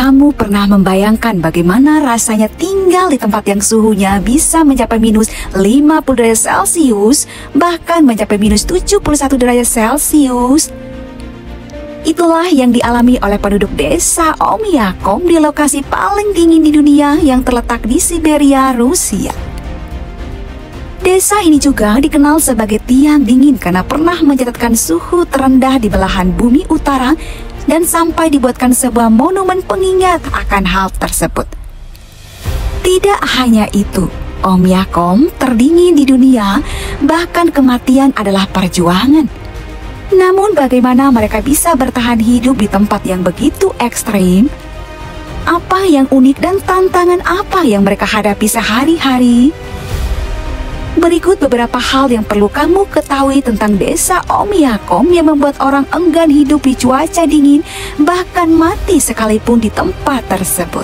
kamu pernah membayangkan bagaimana rasanya tinggal di tempat yang suhunya bisa mencapai minus 50 derajat Celcius, bahkan mencapai minus 71 derajat Celcius? Itulah yang dialami oleh penduduk desa Omiakom di lokasi paling dingin di dunia yang terletak di Siberia, Rusia. Desa ini juga dikenal sebagai tiang dingin karena pernah mencatatkan suhu terendah di belahan bumi utara dan sampai dibuatkan sebuah monumen pengingat akan hal tersebut. Tidak hanya itu, Omiakom terdingin di dunia, bahkan kematian adalah perjuangan. Namun bagaimana mereka bisa bertahan hidup di tempat yang begitu ekstrim? Apa yang unik dan tantangan apa yang mereka hadapi sehari-hari? Berikut beberapa hal yang perlu kamu ketahui tentang desa Omiakom yang membuat orang enggan hidup di cuaca dingin, bahkan mati sekalipun di tempat tersebut.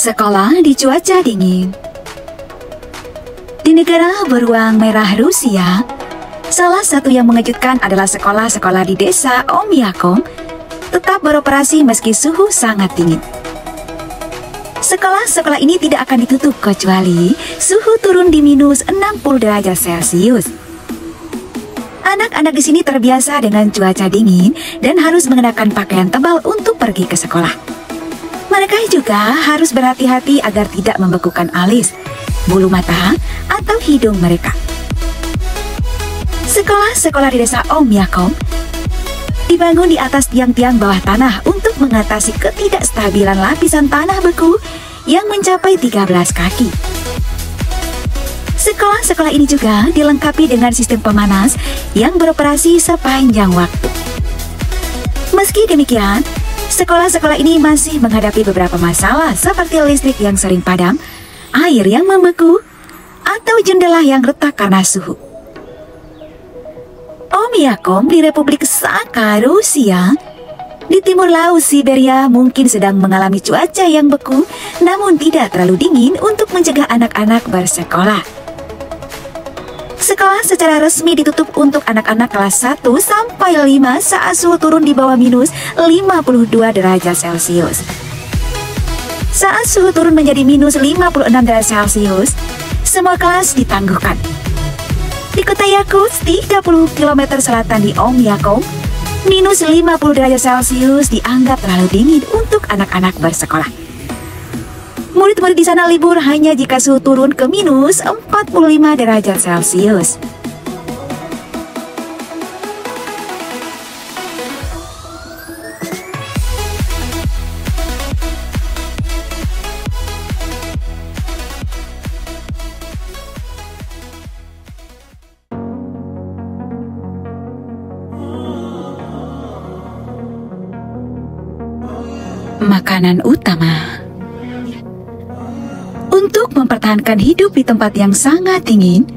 Sekolah di cuaca dingin. Di negara beruang merah Rusia, salah satu yang mengejutkan adalah sekolah-sekolah di desa Omiakom tetap beroperasi meski suhu sangat dingin. Sekolah-sekolah ini tidak akan ditutup kecuali suhu turun di minus 60 derajat Celcius. Anak-anak di sini terbiasa dengan cuaca dingin dan harus mengenakan pakaian tebal untuk pergi ke sekolah. Mereka juga harus berhati-hati agar tidak membekukan alis, bulu mata, atau hidung mereka. Sekolah-sekolah di desa Omiakom dibangun di atas tiang-tiang bawah tanah untuk mengatasi ketidakstabilan lapisan tanah beku yang mencapai 13 kaki. Sekolah-sekolah ini juga dilengkapi dengan sistem pemanas yang beroperasi sepanjang waktu. Meski demikian, sekolah-sekolah ini masih menghadapi beberapa masalah seperti listrik yang sering padam, air yang membeku, atau jendela yang retak karena suhu. Omiakom di Republik Sakha, Rusia, di timur laut Siberia mungkin sedang mengalami cuaca yang beku, namun tidak terlalu dingin untuk mencegah anak-anak bersekolah. Sekolah secara resmi ditutup untuk anak-anak kelas 1 sampai 5 saat suhu turun di bawah minus 52 derajat Celcius. Saat suhu turun menjadi minus 56 derajat Celcius, semua kelas ditangguhkan. Di kota Yakutsk, 30 km selatan di Omiakom, minus 50 derajat Celcius dianggap terlalu dingin untuk anak-anak bersekolah. Murid-murid di sana libur hanya jika suhu turun ke minus 45 derajat Celcius. Makanan utama. Untuk mempertahankan hidup di tempat yang sangat dingin,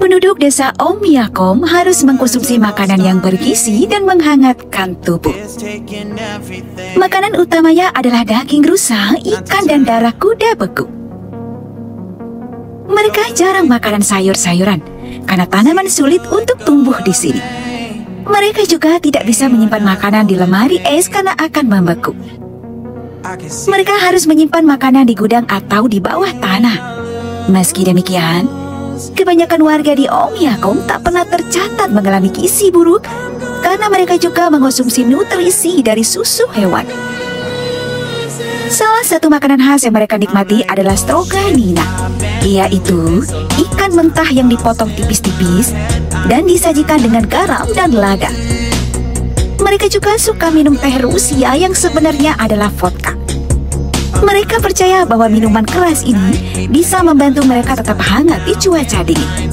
penduduk desa Omiakom harus mengkonsumsi makanan yang bergizi dan menghangatkan tubuh. Makanan utamanya adalah daging rusa, ikan, dan darah kuda beku. Mereka jarang makanan sayur-sayuran karena tanaman sulit untuk tumbuh di sini. Mereka juga tidak bisa menyimpan makanan di lemari es karena akan membeku. Mereka harus menyimpan makanan di gudang atau di bawah tanah. Meski demikian, kebanyakan warga di Omiakom tak pernah tercatat mengalami gizi buruk karena mereka juga mengonsumsi nutrisi dari susu hewan. Salah satu makanan khas yang mereka nikmati adalah stroganina, yaitu ikan mentah yang dipotong tipis-tipis dan disajikan dengan garam dan lada. Mereka juga suka minum teh Rusia yang sebenarnya adalah vodka. Mereka percaya bahwa minuman keras ini bisa membantu mereka tetap hangat di cuaca dingin.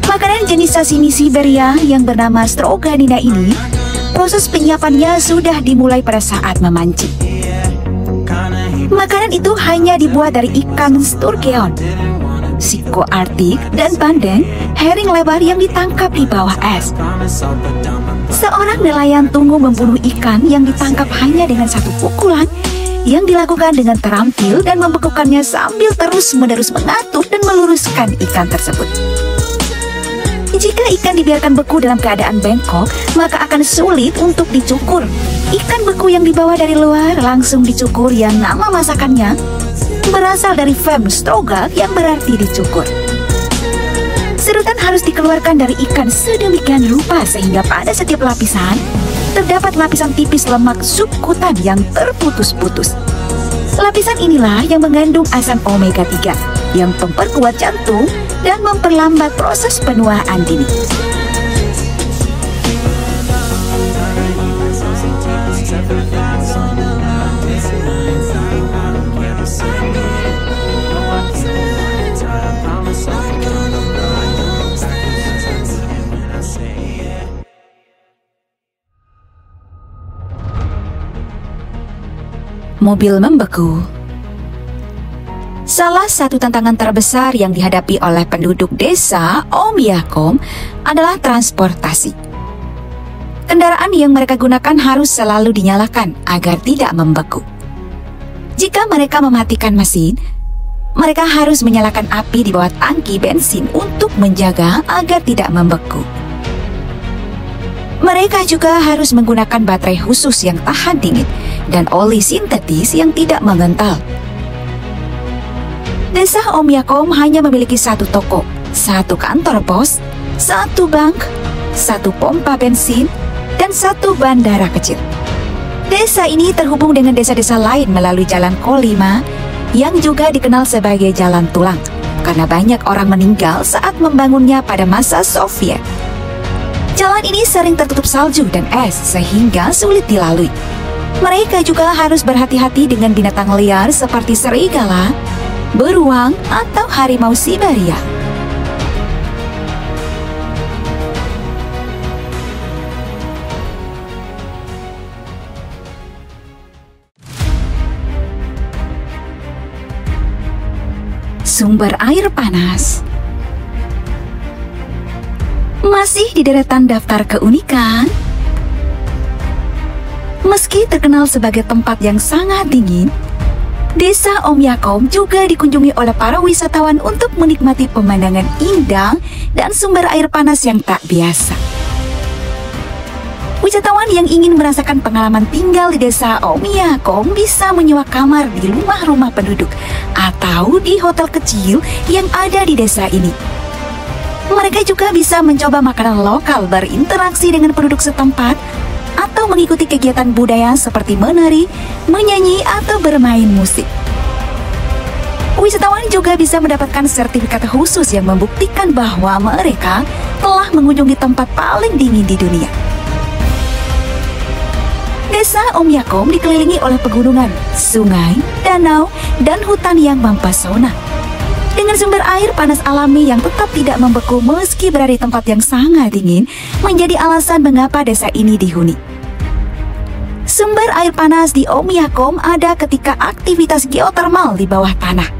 Makanan jenis sashimi Siberia yang bernama stroganina ini, proses penyiapannya sudah dimulai pada saat memancing. Makanan itu hanya dibuat dari ikan sturgeon. siko Arktik, dan bandeng, herring lebar yang ditangkap di bawah es. Seorang nelayan tunggu membunuh ikan yang ditangkap hanya dengan satu pukulan yang dilakukan dengan terampil dan membekukannya sambil terus-menerus mengatur dan meluruskan ikan tersebut. Jika ikan dibiarkan beku dalam keadaan bengkok, maka akan sulit untuk dicukur. Ikan beku yang dibawa dari luar langsung dicukur yang nama masakannya berasal dari Vemstroga yang berarti dicukur. Serutan harus dikeluarkan dari ikan sedemikian rupa sehingga pada setiap lapisan terdapat lapisan tipis lemak subkutan yang terputus-putus. Lapisan inilah yang mengandung asam omega 3 yang memperkuat jantung dan memperlambat proses penuaan dini. Mobil membeku. Salah satu tantangan terbesar yang dihadapi oleh penduduk desa Omiakom adalah transportasi. Kendaraan yang mereka gunakan harus selalu dinyalakan agar tidak membeku. Jika mereka mematikan mesin, mereka harus menyalakan api di bawah tangki bensin untuk menjaga agar tidak membeku. Mereka juga harus menggunakan baterai khusus yang tahan dingin dan oli sintetis yang tidak mengental. Desa Omiakom hanya memiliki satu toko, satu kantor pos, satu bank, satu pompa bensin, dan satu bandara kecil. Desa ini terhubung dengan desa-desa lain melalui jalan Ko-5 yang juga dikenal sebagai jalan tulang karena banyak orang meninggal saat membangunnya pada masa Soviet. Jalan ini sering tertutup salju dan es sehingga sulit dilalui. Mereka juga harus berhati-hati dengan binatang liar seperti serigala, beruang, atau harimau Siberia. Sumber air panas. Masih di deretan daftar keunikan, meski terkenal sebagai tempat yang sangat dingin, Desa Omiakom juga dikunjungi oleh para wisatawan untuk menikmati pemandangan indah dan sumber air panas yang tak biasa. Wisatawan yang ingin merasakan pengalaman tinggal di Desa Omiakom bisa menyewa kamar di rumah-rumah penduduk atau di hotel kecil yang ada di desa ini. Mereka juga bisa mencoba makanan lokal, berinteraksi dengan penduduk setempat, atau mengikuti kegiatan budaya seperti menari, menyanyi, atau bermain musik. Wisatawan juga bisa mendapatkan sertifikat khusus yang membuktikan bahwa mereka telah mengunjungi tempat paling dingin di dunia. Desa Omiakom dikelilingi oleh pegunungan, sungai, danau, dan hutan yang mempesona. Dengan sumber air panas alami yang tetap tidak membeku meski berada di tempat yang sangat dingin, menjadi alasan mengapa desa ini dihuni. Sumber air panas di Omiakom ada ketika aktivitas geotermal di bawah tanah.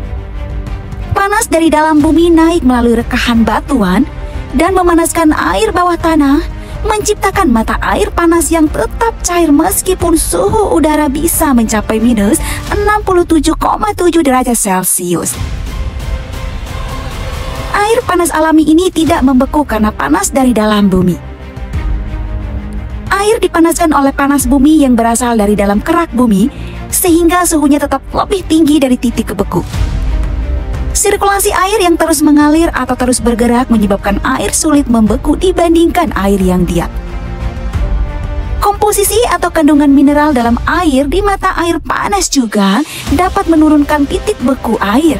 Panas dari dalam bumi naik melalui rekahan batuan dan memanaskan air bawah tanah, menciptakan mata air panas yang tetap cair meskipun suhu udara bisa mencapai minus 67,7 derajat Celcius. Air panas alami ini tidak membeku karena panas dari dalam bumi. Air dipanaskan oleh panas bumi yang berasal dari dalam kerak bumi, sehingga suhunya tetap lebih tinggi dari titik beku. Sirkulasi air yang terus mengalir atau terus bergerak menyebabkan air sulit membeku dibandingkan air yang diam. Komposisi atau kandungan mineral dalam air di mata air panas juga dapat menurunkan titik beku air.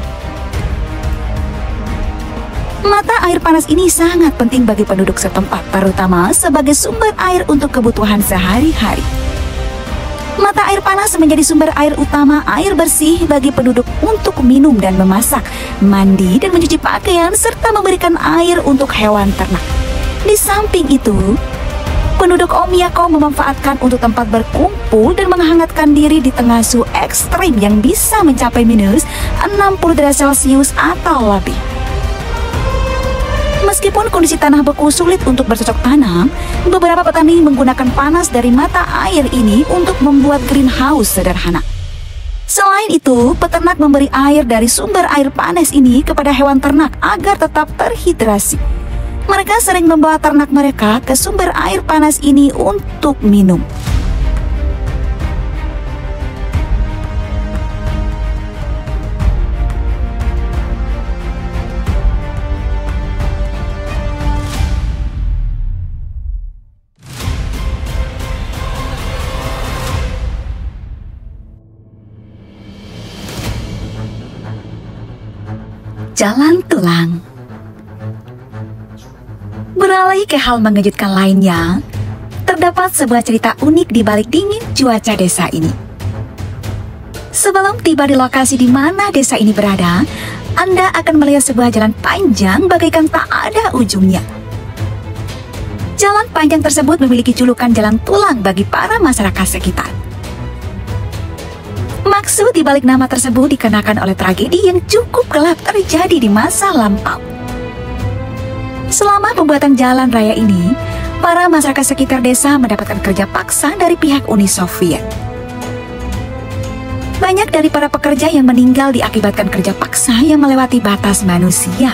Mata air panas ini sangat penting bagi penduduk setempat, terutama sebagai sumber air untuk kebutuhan sehari-hari. Mata air panas menjadi sumber air utama air bersih bagi penduduk untuk minum dan memasak, mandi dan mencuci pakaian, serta memberikan air untuk hewan ternak. Di samping itu, penduduk Omiakom memanfaatkan untuk tempat berkumpul dan menghangatkan diri di tengah suhu ekstrim yang bisa mencapai minus 60 derajat Celcius atau lebih. Meskipun kondisi tanah beku sulit untuk bercocok tanam, beberapa petani menggunakan panas dari mata air ini untuk membuat greenhouse sederhana. Selain itu, peternak memberi air dari sumber air panas ini kepada hewan ternak agar tetap terhidrasi. Mereka sering membawa ternak mereka ke sumber air panas ini untuk minum. Jalan tulang. Beralih ke hal mengejutkan lainnya, terdapat sebuah cerita unik di balik dingin cuaca desa ini. Sebelum tiba di lokasi di mana desa ini berada, Anda akan melihat sebuah jalan panjang bagaikan tak ada ujungnya. Jalan panjang tersebut memiliki julukan jalan tulang bagi para masyarakat sekitar. Maksud di balik nama tersebut dikenakan oleh tragedi yang cukup gelap terjadi di masa lampau. Selama pembuatan jalan raya ini, para masyarakat sekitar desa mendapatkan kerja paksa dari pihak Uni Soviet. Banyak dari para pekerja yang meninggal diakibatkan kerja paksa yang melewati batas manusia.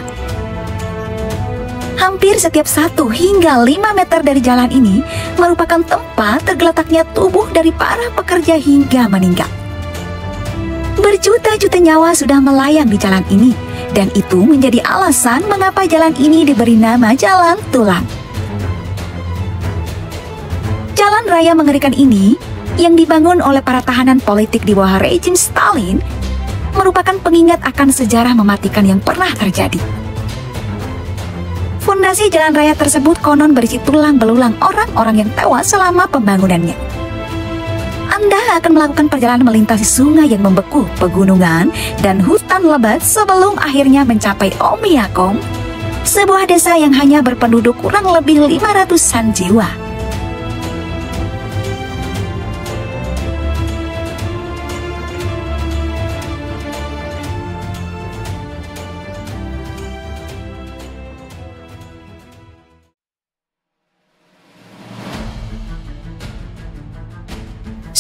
Hampir setiap 1 hingga 5 meter dari jalan ini merupakan tempat tergeletaknya tubuh dari para pekerja hingga meninggal. Berjuta-juta nyawa sudah melayang di jalan ini, dan itu menjadi alasan mengapa jalan ini diberi nama Jalan Tulang. Jalan raya mengerikan ini, yang dibangun oleh para tahanan politik di bawah rejim Stalin, merupakan pengingat akan sejarah mematikan yang pernah terjadi. Fondasi jalan raya tersebut konon berisi tulang belulang orang-orang yang tewas selama pembangunannya. Anda akan melakukan perjalanan melintasi sungai yang membeku, pegunungan, dan hutan lebat sebelum akhirnya mencapai Omiakom, sebuah desa yang hanya berpenduduk kurang lebih 500-an jiwa.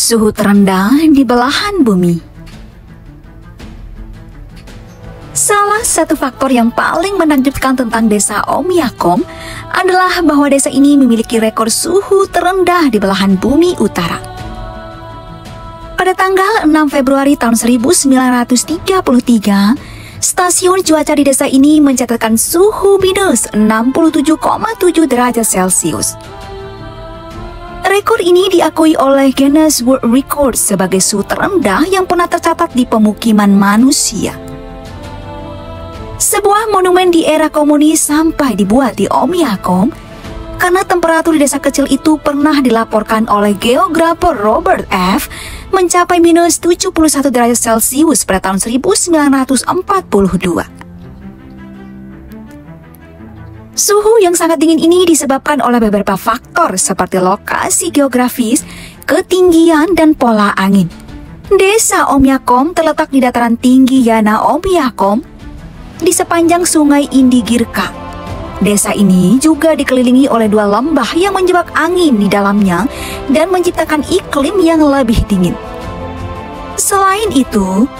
Suhu terendah di belahan bumi. Salah satu faktor yang paling menakjubkan tentang desa Omiakom adalah bahwa desa ini memiliki rekor suhu terendah di belahan bumi utara. Pada tanggal 6 Februari tahun 1933, stasiun cuaca di desa ini mencatatkan suhu minus 67,7 derajat Celcius. Rekor ini diakui oleh Guinness World Records sebagai suhu terendah yang pernah tercatat di pemukiman manusia. Sebuah monumen di era komunis sampai dibuat di Omiakom karena temperatur di desa kecil itu pernah dilaporkan oleh geografer Robert F. mencapai minus 71 derajat Celcius pada tahun 1942. Suhu yang sangat dingin ini disebabkan oleh beberapa faktor seperti lokasi geografis, ketinggian, dan pola angin. Desa Omiakom terletak di dataran tinggi Yana Omiakom di sepanjang sungai Indigirka. Desa ini juga dikelilingi oleh 2 lembah yang menjebak angin di dalamnya dan menciptakan iklim yang lebih dingin. Selain itu,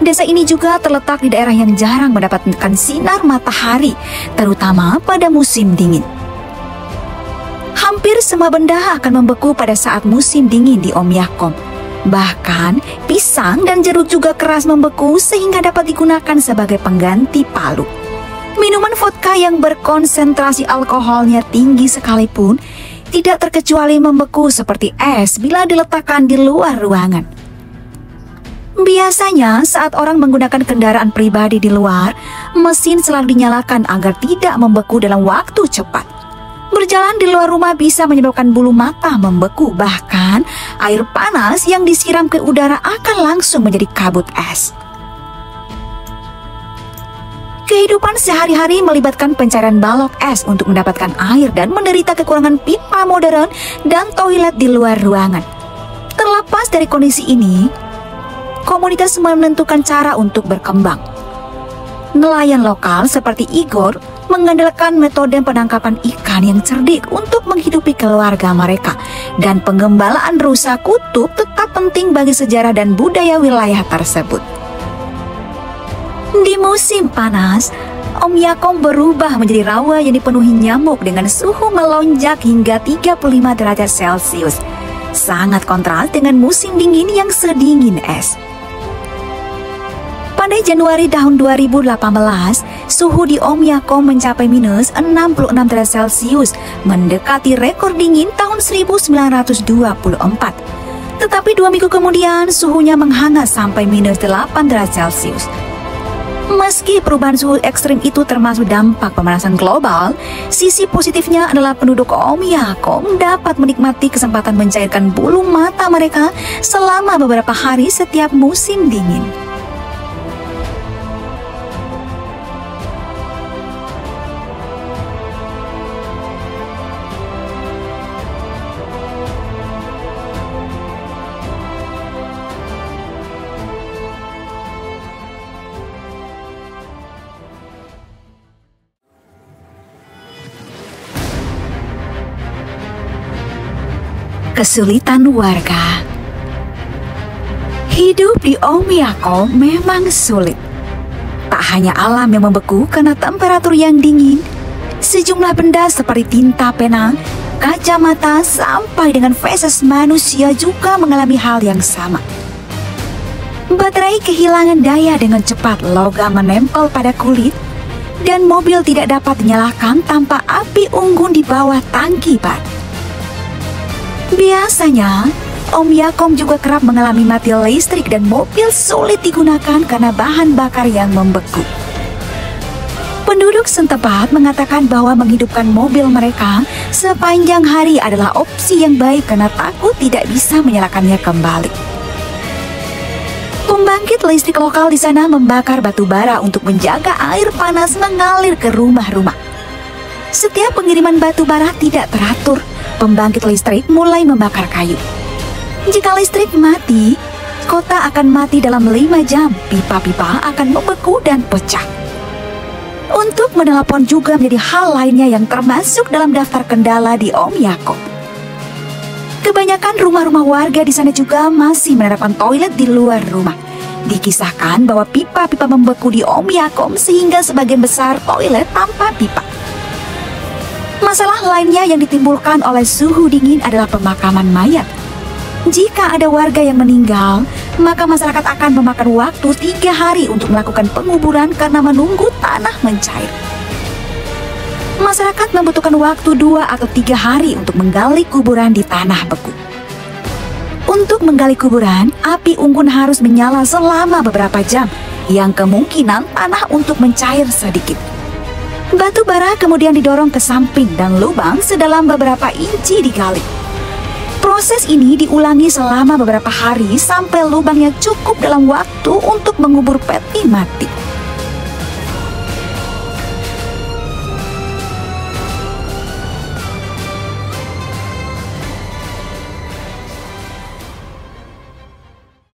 desa ini juga terletak di daerah yang jarang mendapatkan sinar matahari, terutama pada musim dingin. Hampir semua benda akan membeku pada saat musim dingin di Omiakom. Bahkan, pisang dan jeruk juga keras membeku sehingga dapat digunakan sebagai pengganti palu. Minuman vodka yang berkonsentrasi alkoholnya tinggi sekalipun tidak terkecuali membeku seperti es bila diletakkan di luar ruangan. Biasanya saat orang menggunakan kendaraan pribadi di luar, mesin selalu dinyalakan agar tidak membeku dalam waktu cepat. Berjalan di luar rumah bisa menyebabkan bulu mata membeku, bahkan air panas yang disiram ke udara akan langsung menjadi kabut es. Kehidupan sehari-hari melibatkan pencarian balok es untuk mendapatkan air dan menderita kekurangan pipa modern dan toilet di luar ruangan. Terlepas dari kondisi ini, komunitas menentukan cara untuk berkembang. Nelayan lokal seperti Igor mengandalkan metode penangkapan ikan yang cerdik untuk menghidupi keluarga mereka, dan pengembalaan rusa kutub tetap penting bagi sejarah dan budaya wilayah tersebut. Di musim panas, Omiakom berubah menjadi rawa yang dipenuhi nyamuk dengan suhu melonjak hingga 35 derajat Celcius. Sangat kontras dengan musim dingin yang sedingin es. Pada Januari tahun 2018, suhu di Omiakom mencapai minus 66 derajat Celcius, mendekati rekor dingin tahun 1924. Tetapi 2 minggu kemudian, suhunya menghangat sampai minus 8 derajat Celcius. Meski perubahan suhu ekstrim itu termasuk dampak pemanasan global, sisi positifnya adalah penduduk Omiakom dapat menikmati kesempatan mencairkan bulu mata mereka selama beberapa hari setiap musim dingin. Kesulitan warga. Hidup di Omiakom memang sulit. Tak hanya alam yang membeku karena temperatur yang dingin, sejumlah benda seperti tinta pena, kacamata, sampai dengan feses manusia juga mengalami hal yang sama. Baterai kehilangan daya dengan cepat, logam menempel pada kulit, dan mobil tidak dapat dinyalakan tanpa api unggun di bawah tangki ban. Biasanya, Omiakom juga kerap mengalami mati listrik dan mobil sulit digunakan karena bahan bakar yang membeku. Penduduk setempat mengatakan bahwa menghidupkan mobil mereka sepanjang hari adalah opsi yang baik karena takut tidak bisa menyalakannya kembali. Pembangkit listrik lokal di sana membakar batu bara untuk menjaga air panas mengalir ke rumah-rumah. Setiap pengiriman batu bara tidak teratur, pembangkit listrik mulai membakar kayu. Jika listrik mati, kota akan mati dalam 5 jam, pipa-pipa akan membeku dan pecah. Untuk menelepon juga menjadi hal lainnya yang termasuk dalam daftar kendala di Omiakom. Kebanyakan rumah-rumah warga di sana juga masih menerapkan toilet di luar rumah. Dikisahkan bahwa pipa-pipa membeku di Omiakom sehingga sebagian besar toilet tanpa pipa. Masalah lainnya yang ditimbulkan oleh suhu dingin adalah pemakaman mayat. Jika ada warga yang meninggal, maka masyarakat akan memakan waktu 3 hari untuk melakukan penguburan karena menunggu tanah mencair. Masyarakat membutuhkan waktu 2 atau 3 hari untuk menggali kuburan di tanah beku. Untuk menggali kuburan, api unggun harus menyala selama beberapa jam, yang kemungkinan tanah untuk mencair sedikit. Batu bara kemudian didorong ke samping dan lubang sedalam beberapa inci digali. Proses ini diulangi selama beberapa hari sampai lubangnya cukup dalam waktu untuk mengubur peti mati.